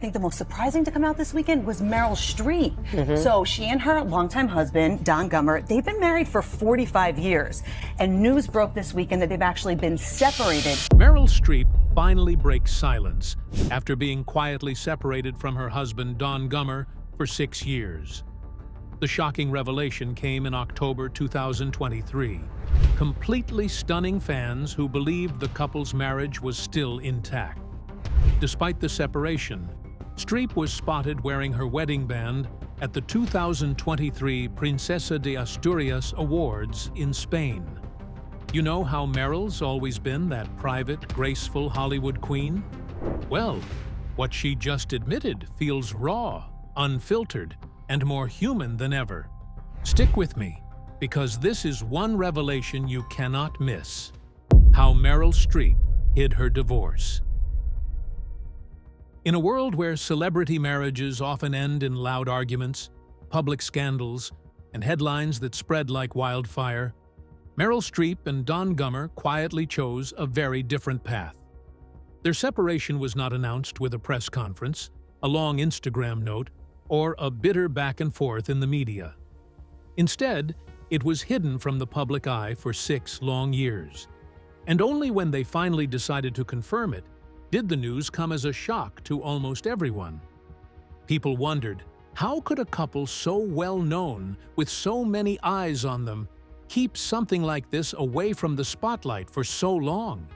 I think the most surprising to come out this weekend was Meryl Streep. So she and her longtime husband, Don Gummer, they've been married for 45 years. And news broke this weekend that they've actually been separated. Meryl Streep finally breaks silence after being quietly separated from her husband, Don Gummer, for 6 years. The shocking revelation came in October 2023, completely stunning fans who believed the couple's marriage was still intact. Despite the separation, Streep was spotted wearing her wedding band at the 2023 Princesa de Asturias Awards in Spain. You know how Meryl's always been that private, graceful Hollywood queen? Well, what she just admitted feels raw, unfiltered, and more human than ever. Stick with me, because this is one revelation you cannot miss. How Meryl Streep hid her divorce. In a world where celebrity marriages often end in loud arguments, public scandals, and headlines that spread like wildfire, Meryl Streep and Don Gummer quietly chose a very different path. Their separation was not announced with a press conference, a long Instagram note, or a bitter back and forth in the media. Instead, it was hidden from the public eye for 6 long years. And only when they finally decided to confirm it did the news come as a shock to almost everyone. People wondered, how could a couple so well-known, with so many eyes on them, keep something like this away from the spotlight for so long?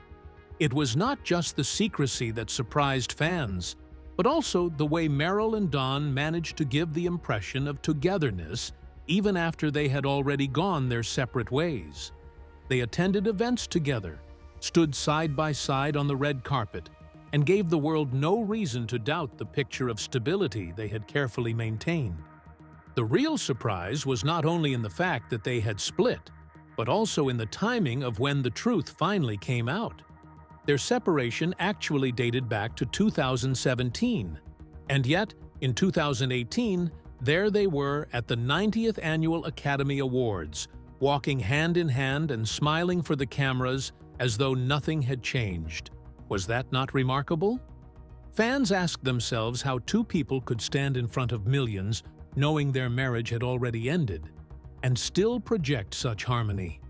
It was not just the secrecy that surprised fans, but also the way Meryl and Don managed to give the impression of togetherness even after they had already gone their separate ways. They attended events together, stood side by side on the red carpet, and gave the world no reason to doubt the picture of stability they had carefully maintained. The real surprise was not only in the fact that they had split, but also in the timing of when the truth finally came out. Their separation actually dated back to 2017, and yet, in 2018, there they were at the 90th Annual Academy Awards, walking hand in hand and smiling for the cameras as though nothing had changed. Was that not remarkable? Fans asked themselves how two people could stand in front of millions, knowing their marriage had already ended, and still project such harmony.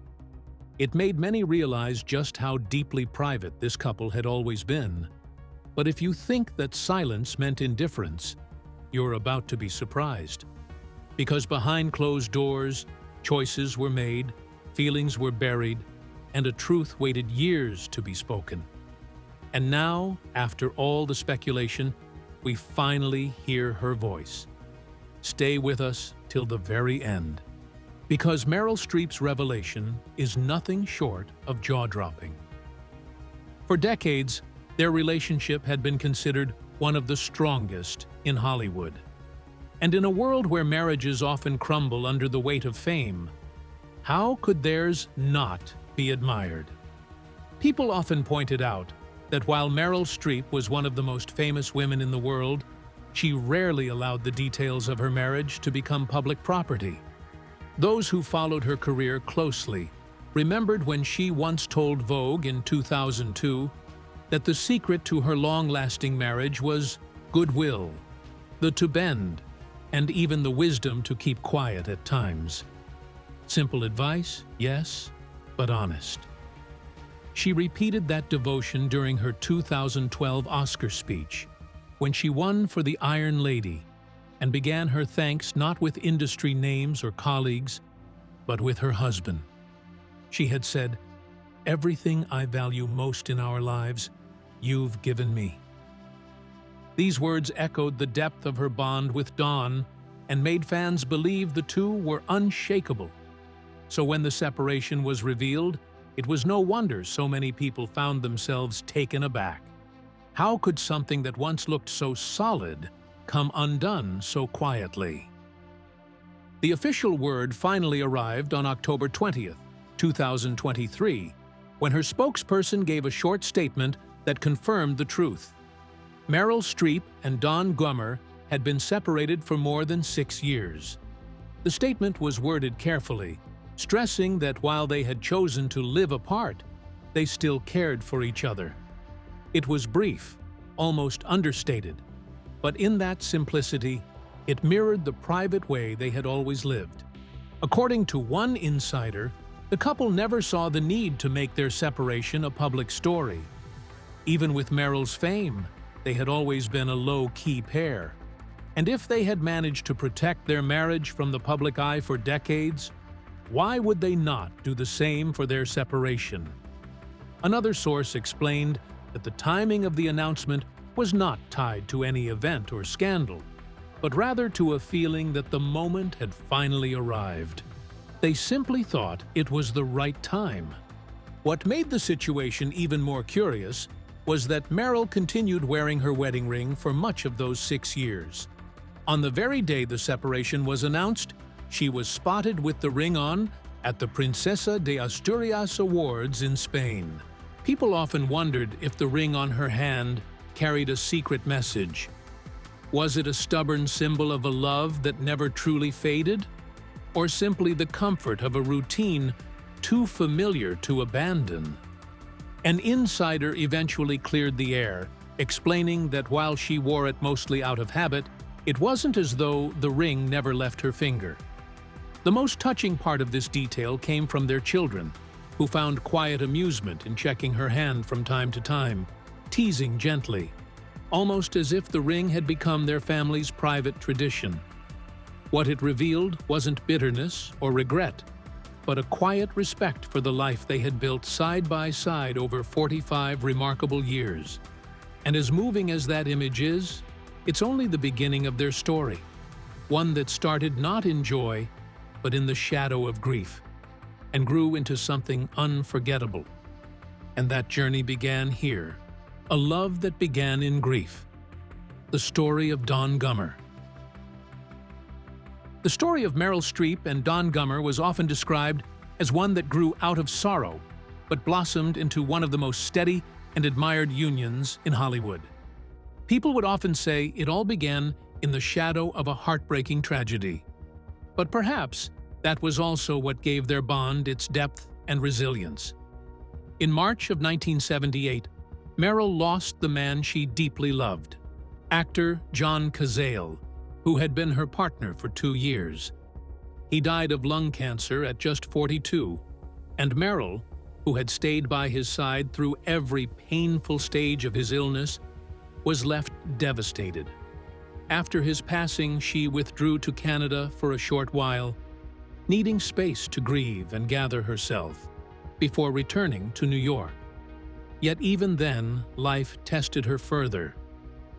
It made many realize just how deeply private this couple had always been. But if you think that silence meant indifference, you're about to be surprised. Because behind closed doors, choices were made, feelings were buried, and a truth waited years to be spoken. And now, after all the speculation, we finally hear her voice. Stay with us till the very end, because Meryl Streep's revelation is nothing short of jaw-dropping. For decades, their relationship had been considered one of the strongest in Hollywood. And in a world where marriages often crumble under the weight of fame, how could theirs not be admired? People often pointed out that while Meryl Streep was one of the most famous women in the world, she rarely allowed the details of her marriage to become public property. Those who followed her career closely remembered when she once told Vogue in 2002 that the secret to her long-lasting marriage was goodwill, the to bend, and even the wisdom to keep quiet at times. Simple advice, yes, but honest. She repeated that devotion during her 2012 Oscar speech, when she won for The Iron Lady, and began her thanks not with industry names or colleagues, but with her husband. She had said, "Everything I value most in our lives, you've given me." These words echoed the depth of her bond with Don and made fans believe the two were unshakable. So when the separation was revealed, it was no wonder so many people found themselves taken aback. How could something that once looked so solid come undone so quietly? The official word finally arrived on October 20th, 2023, when her spokesperson gave a short statement that confirmed the truth. Meryl Streep and Don Gummer had been separated for more than 6 years. The statement was worded carefully, stressing that while they had chosen to live apart, they still cared for each other. It was brief, almost understated, But in that simplicity, it mirrored the private way they had always lived. According to one insider, the couple never saw the need to make their separation a public story. Even with Meryl's fame, they had always been a low-key pair. And if they had managed to protect their marriage from the public eye for decades, why would they not do the same for their separation? Another source explained that the timing of the announcement was not tied to any event or scandal, but rather to a feeling that the moment had finally arrived. They simply thought it was the right time. What made the situation even more curious was that Meryl continued wearing her wedding ring for much of those 6 years. On the very day the separation was announced, she was spotted with the ring on at the Princesa de Asturias Awards in Spain. People often wondered if the ring on her hand carried a secret message. Was it a stubborn symbol of a love that never truly faded? Or simply the comfort of a routine too familiar to abandon? An insider eventually cleared the air, explaining that while she wore it mostly out of habit, it wasn't as though the ring never left her finger. The most touching part of this detail came from their children, who found quiet amusement in checking her hand from time to time, teasing gently, almost as if the ring had become their family's private tradition. What it revealed wasn't bitterness or regret, but a quiet respect for the life they had built side by side over 45 remarkable years. And as moving as that image is, it's only the beginning of their story, one that started not in joy, but in the shadow of grief, and grew into something unforgettable. And that journey began here, a love that began in grief. The story of Don Gummer. The story of Meryl Streep and Don Gummer was often described as one that grew out of sorrow, but blossomed into one of the most steady and admired unions in Hollywood. People would often say it all began in the shadow of a heartbreaking tragedy. But perhaps that was also what gave their bond its depth and resilience. In March of 1978, Meryl lost the man she deeply loved, actor John Cazale, who had been her partner for 2 years. He died of lung cancer at just 42, and Meryl, who had stayed by his side through every painful stage of his illness, was left devastated. After his passing, she withdrew to Canada for a short while, needing space to grieve and gather herself, before returning to New York. Yet even then, life tested her further,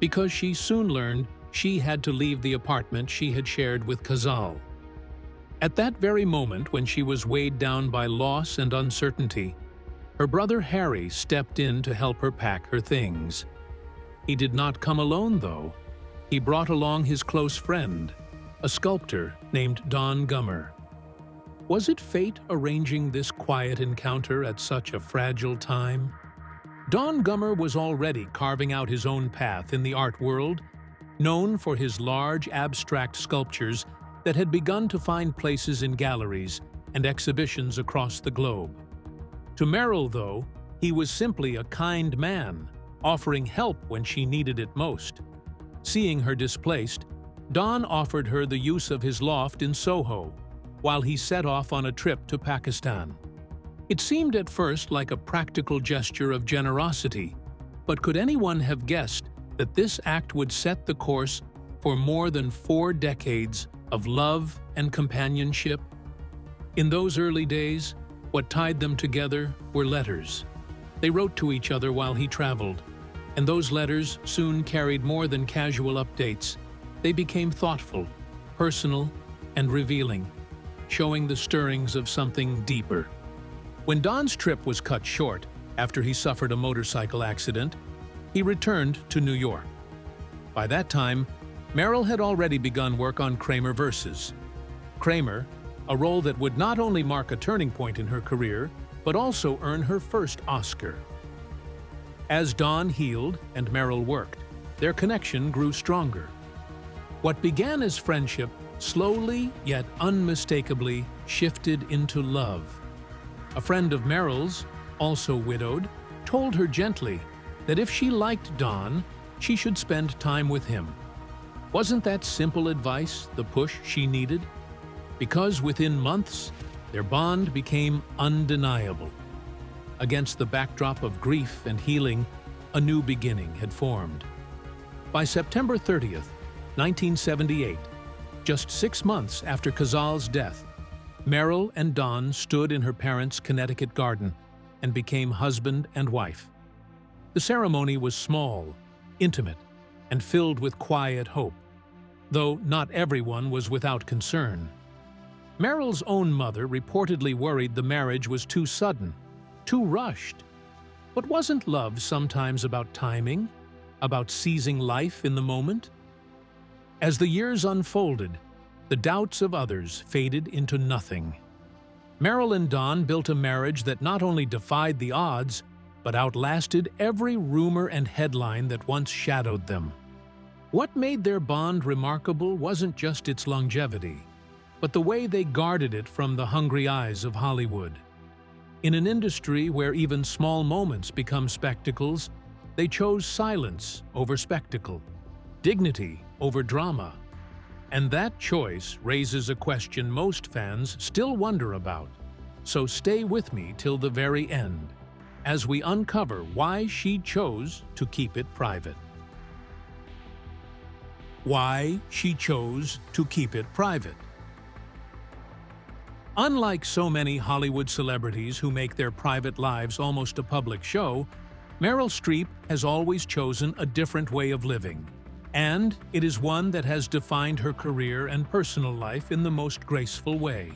because she soon learned she had to leave the apartment she had shared with Cazale. At that very moment when she was weighed down by loss and uncertainty, her brother Harry stepped in to help her pack her things. He did not come alone, though. He brought along his close friend, a sculptor named Don Gummer. Was it fate arranging this quiet encounter at such a fragile time? Don Gummer was already carving out his own path in the art world, known for his large abstract sculptures that had begun to find places in galleries and exhibitions across the globe. To Meryl, though, he was simply a kind man, offering help when she needed it most. Seeing her displaced, Don offered her the use of his loft in Soho, while he set off on a trip to Pakistan. It seemed at first like a practical gesture of generosity, but could anyone have guessed that this act would set the course for more than 4 decades of love and companionship? In those early days, what tied them together were letters. They wrote to each other while he traveled, and those letters soon carried more than casual updates. They became thoughtful, personal, and revealing, showing the stirrings of something deeper. When Don's trip was cut short after he suffered a motorcycle accident, he returned to New York. By that time, Meryl had already begun work on Kramer Versus. Kramer, a role that would not only mark a turning point in her career, but also earn her first Oscar. As Don healed and Meryl worked, their connection grew stronger. What began as friendship slowly yet unmistakably shifted into love. A friend of Meryl's, also widowed, told her gently that if she liked Don, she should spend time with him. Wasn't that simple advice the push she needed? Because within months, their bond became undeniable. Against the backdrop of grief and healing, a new beginning had formed. By September 30th, 1978, just 6 months after Cazal's death, Meryl and Don stood in her parents' Connecticut garden and became husband and wife. The ceremony was small, intimate, and filled with quiet hope, though not everyone was without concern. Meryl's own mother reportedly worried the marriage was too sudden, too rushed. But wasn't love sometimes about timing, about seizing life in the moment? As the years unfolded, the doubts of others faded into nothing. Meryl and Don built a marriage that not only defied the odds, but outlasted every rumor and headline that once shadowed them. What made their bond remarkable wasn't just its longevity, but the way they guarded it from the hungry eyes of Hollywood. In an industry where even small moments become spectacles, they chose silence over spectacle, dignity over drama. And that choice raises a question most fans still wonder about. So stay with me till the very end, as we uncover why she chose to keep it private. Why she chose to keep it private. Unlike so many Hollywood celebrities who make their private lives almost a public show, Meryl Streep has always chosen a different way of living. And it is one that has defined her career and personal life in the most graceful way.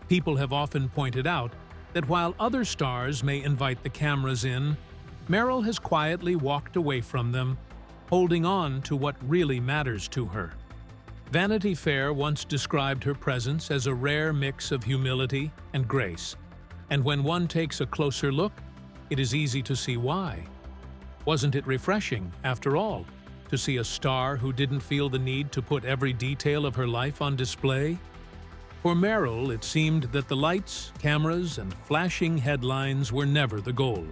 People have often pointed out that while other stars may invite the cameras in, Meryl has quietly walked away from them, holding on to what really matters to her. Vanity Fair once described her presence as a rare mix of humility and grace, and when one takes a closer look, it is easy to see why. Wasn't it refreshing, after all, to see a star who didn't feel the need to put every detail of her life on display? For Meryl, it seemed that the lights, cameras, and flashing headlines were never the goal.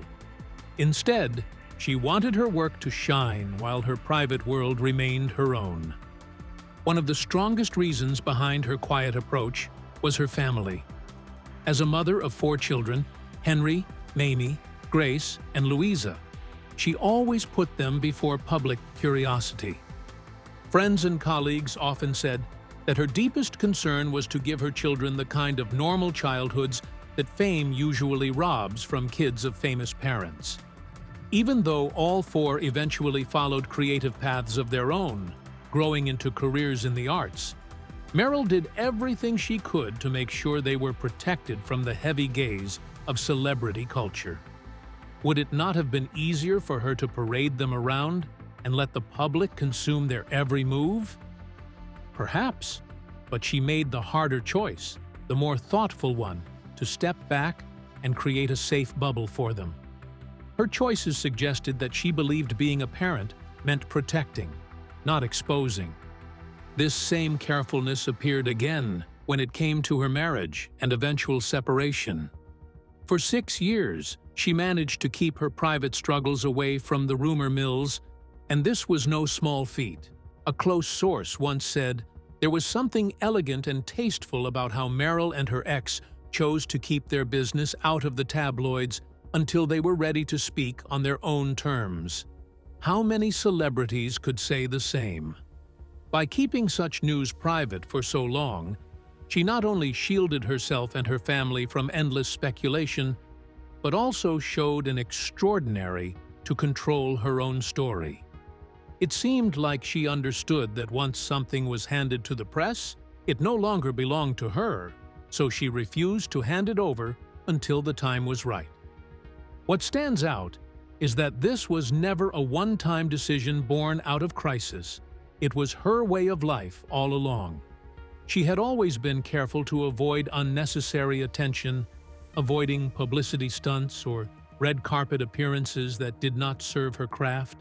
Instead, she wanted her work to shine while her private world remained her own. One of the strongest reasons behind her quiet approach was her family. As a mother of 4 children, Henry, Mamie, Grace, and Louisa, she always put them before public curiosity. Friends and colleagues often said that her deepest concern was to give her children the kind of normal childhoods that fame usually robs from kids of famous parents. Even though all 4 eventually followed creative paths of their own, growing into careers in the arts, Meryl did everything she could to make sure they were protected from the heavy gaze of celebrity culture. Would it not have been easier for her to parade them around and let the public consume their every move? Perhaps, but she made the harder choice, the more thoughtful one, to step back and create a safe bubble for them. Her choices suggested that she believed being a parent meant protecting, not exposing. This same carefulness appeared again when it came to her marriage and eventual separation. For 6 years, she managed to keep her private struggles away from the rumor mills, and this was no small feat. A close source once said, "There was something elegant and tasteful about how Meryl and her ex chose to keep their business out of the tabloids until they were ready to speak on their own terms." How many celebrities could say the same? By keeping such news private for so long, she not only shielded herself and her family from endless speculation, but also showed an extraordinary to control her own story. It seemed like she understood that once something was handed to the press, it no longer belonged to her, so she refused to hand it over until the time was right. What stands out is that this was never a one-time decision born out of crisis. It was her way of life all along. She had always been careful to avoid unnecessary attention, avoiding publicity stunts or red carpet appearances that did not serve her craft.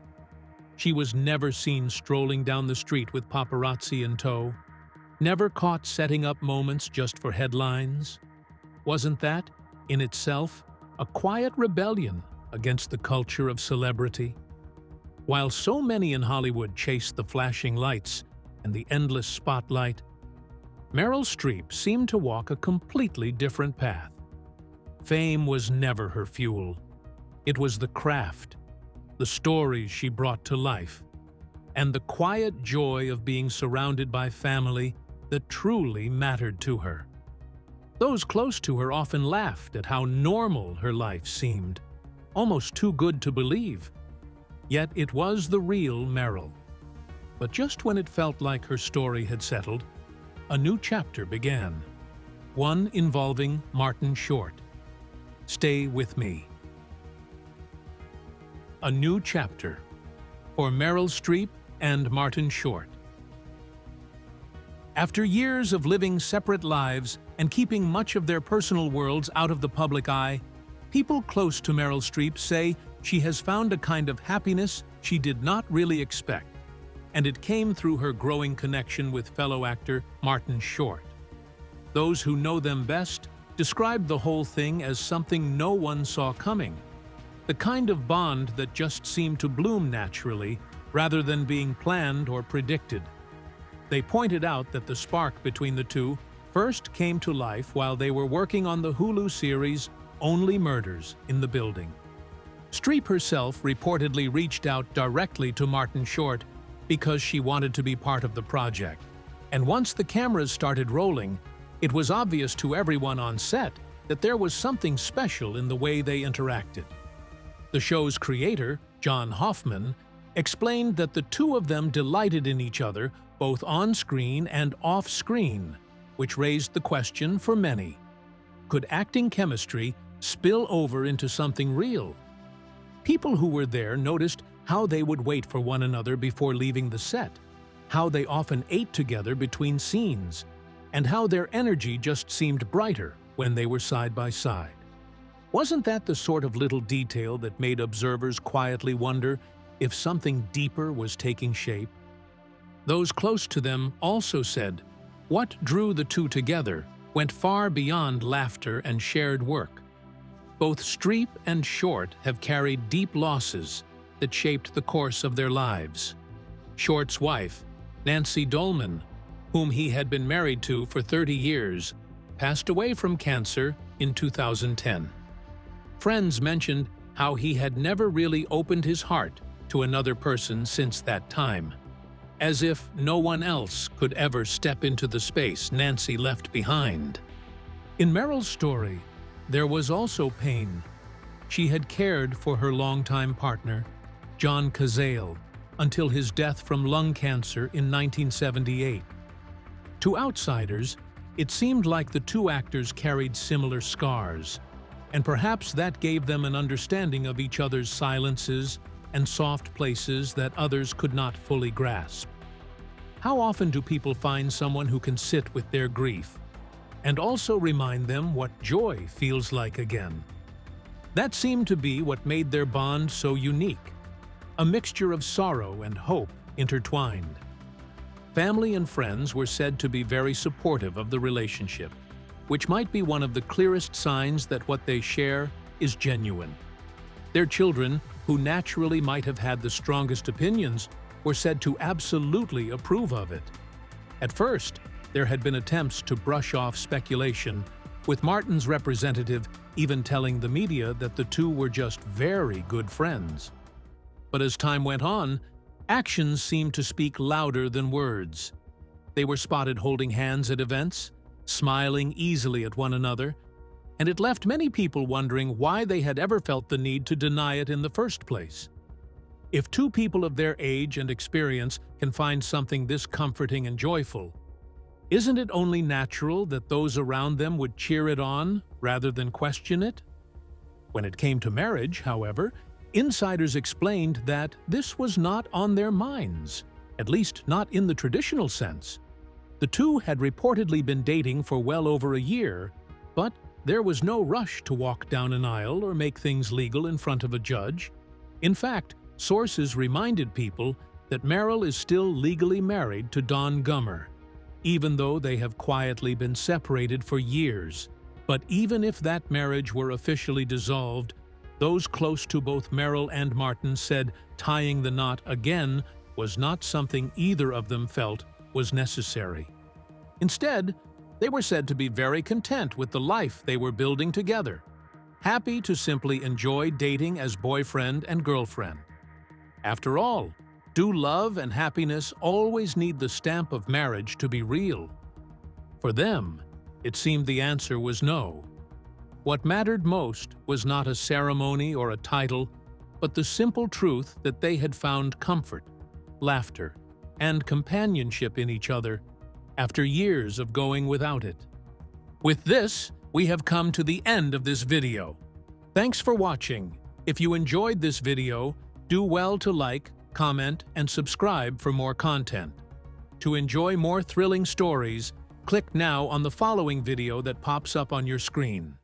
She was never seen strolling down the street with paparazzi in tow, never caught setting up moments just for headlines. Wasn't that, in itself, a quiet rebellion against the culture of celebrity? While so many in Hollywood chased the flashing lights, and the endless spotlight, Meryl Streep seemed to walk a completely different path. Fame was never her fuel. It was the craft, the stories she brought to life, and the quiet joy of being surrounded by family that truly mattered to her. Those close to her often laughed at how normal her life seemed, almost too good to believe. Yet it was the real Meryl. But just when it felt like her story had settled, a new chapter began, one involving Martin Short. Stay with me. A new chapter for Meryl Streep and Martin Short. After years of living separate lives and keeping much of their personal worlds out of the public eye, people close to Meryl Streep say she has found a kind of happiness she did not really expect, and it came through her growing connection with fellow actor Martin Short. Those who know them best described the whole thing as something no one saw coming, the kind of bond that just seemed to bloom naturally rather than being planned or predicted. They pointed out that the spark between the two first came to life while they were working on the Hulu series Only Murders in the Building. Streep herself reportedly reached out directly to Martin Short because she wanted to be part of the project. And once the cameras started rolling, it was obvious to everyone on set that there was something special in the way they interacted. The show's creator, John Hoffman, explained that the two of them delighted in each other both on-screen and off-screen, which raised the question for many. Could acting chemistry spill over into something real? People who were there noticed how they would wait for one another before leaving the set, how they often ate together between scenes, and how their energy just seemed brighter when they were side by side. Wasn't that the sort of little detail that made observers quietly wonder if something deeper was taking shape? Those close to them also said what drew the two together went far beyond laughter and shared work. Both Streep and Short have carried deep losses that shaped the course of their lives. Short's wife, Nancy Dolman, whom he had been married to for 30 years, passed away from cancer in 2010. Friends mentioned how he had never really opened his heart to another person since that time, as if no one else could ever step into the space Nancy left behind. In Meryl's story, there was also pain. She had cared for her longtime partner, John Cazale, until his death from lung cancer in 1978. To outsiders, it seemed like the two actors carried similar scars, and perhaps that gave them an understanding of each other's silences and soft places that others could not fully grasp. How often do people find someone who can sit with their grief and also remind them what joy feels like again? That seemed to be what made their bond so unique, a mixture of sorrow and hope intertwined. Family and friends were said to be very supportive of the relationship, which might be one of the clearest signs that what they share is genuine. Their children, who naturally might have had the strongest opinions, were said to absolutely approve of it. At first, there had been attempts to brush off speculation, with Martin's representative even telling the media that the two were just very good friends. But as time went on, actions seemed to speak louder than words. They were spotted holding hands at events, smiling easily at one another, and it left many people wondering why they had ever felt the need to deny it in the first place. If two people of their age and experience can find something this comforting and joyful, isn't it only natural that those around them would cheer it on rather than question it? When it came to marriage, however, insiders explained that this was not on their minds, at least not in the traditional sense. The two had reportedly been dating for well over a year, but there was no rush to walk down an aisle or make things legal in front of a judge. In fact, sources reminded people that Meryl is still legally married to Don Gummer, even though they have quietly been separated for years. But even if that marriage were officially dissolved, those close to both Meryl and Martin said tying the knot again was not something either of them felt was necessary. Instead, they were said to be very content with the life they were building together, happy to simply enjoy dating as boyfriend and girlfriend. After all, do love and happiness always need the stamp of marriage to be real? For them, it seemed the answer was no. What mattered most was not a ceremony or a title, but the simple truth that they had found comfort, laughter, and companionship in each other after years of going without it. With this, we have come to the end of this video. Thanks for watching. If you enjoyed this video, do well to like, comment, and subscribe for more content. To enjoy more thrilling stories, click now on the following video that pops up on your screen.